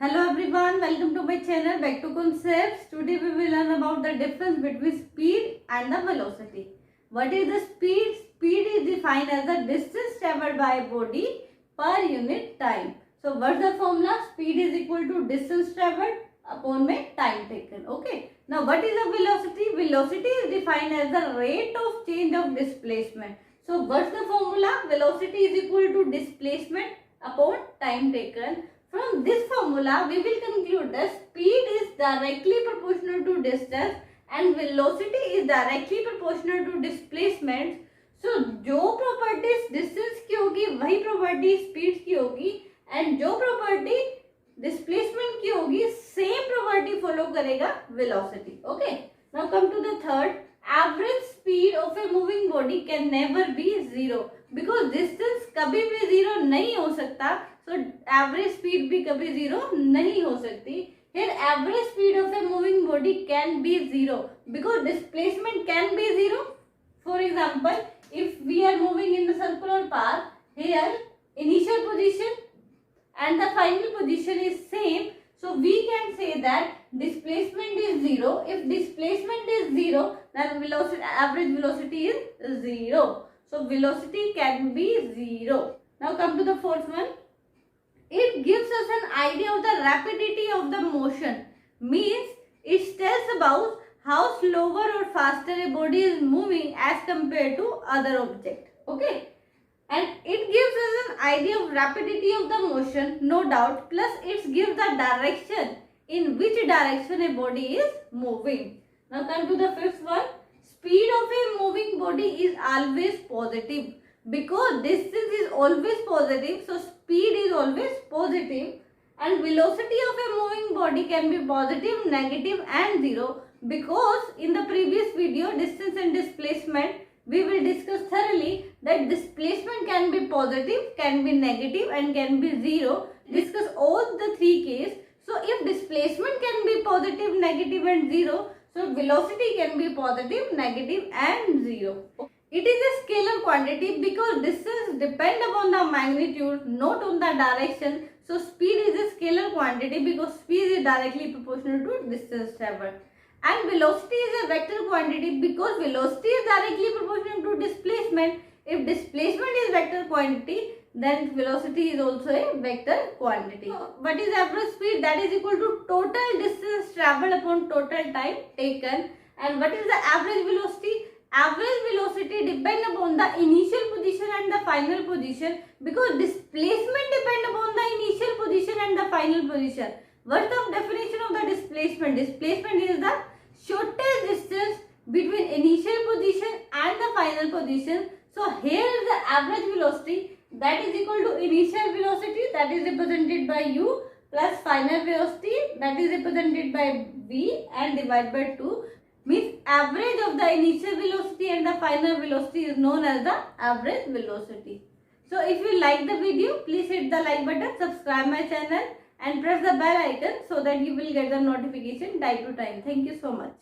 Hello everyone, welcome to my channel Back to Concepts. Today we will learn about the difference between speed and the velocity. What is the speed? Speed is defined as the distance traveled by a body per unit time. So what's the formula? Speed is equal to distance traveled upon my time taken. Okay. Now what is the velocity? Velocity is defined as the rate of change of displacement. So what's the formula? Velocity is equal to displacement upon time taken. From this formula, we will conclude that speed is directly proportional to distance and velocity is directly proportional to displacement. So, जो properties distance की होगी वही property speed की होगी and जो property displacement की होगी same property follow करेगा velocity. Okay. Now come to the third. Average speed of a moving body can never be zero because distance कभी भी zero नहीं हो सकता. So average speed भी कभी zero नहीं हो सकती. Here average speed of a moving body can be zero because displacement can be zero. For example, if we are moving in the circular path, here initial position and the final position is same. So we can say that displacement is zero. If displacement is zero, then velocity, average velocity is zero. So velocity can be zero. Now come to the fourth one. It gives us an idea of the rapidity of the motion. Means it tells about how slower or faster a body is moving as compared to other object. Okay. And it gives us an idea of rapidity of the motion, no doubt. Plus it gives the direction in which direction a body is moving. Now come to the fifth one. Speed of a moving body is always positive. Because distance is always positive, so speed is always positive, and velocity of a moving body can be positive, negative and zero. Because in the previous video, distance and displacement, we will discuss thoroughly that displacement can be positive, can be negative and can be zero. Discuss all the three cases. So if displacement can be positive, negative and zero, so velocity can be positive, negative and zero. It is a scalar quantity because distance depends upon the magnitude, not on the direction. So speed is a scalar quantity because speed is directly proportional to distance traveled. And velocity is a vector quantity because velocity is directly proportional to displacement. If displacement is vector quantity, then velocity is also a vector quantity. So what is average speed? That is equal to total distance traveled upon total time taken. And what is the average velocity? Average velocity depends upon the initial position and the final position because displacement depends upon the initial position and the final position. What's the definition of the displacement? Displacement is the shortest distance between initial position and the final position. So here is the average velocity that is equal to initial velocity that is represented by u plus final velocity that is represented by v and divided by 2. Means average of the initial velocity and the final velocity is known as the average velocity. So if you like the video, please hit the like button, subscribe my channel and press the bell icon so that you will get the notification time to time. Thank you so much.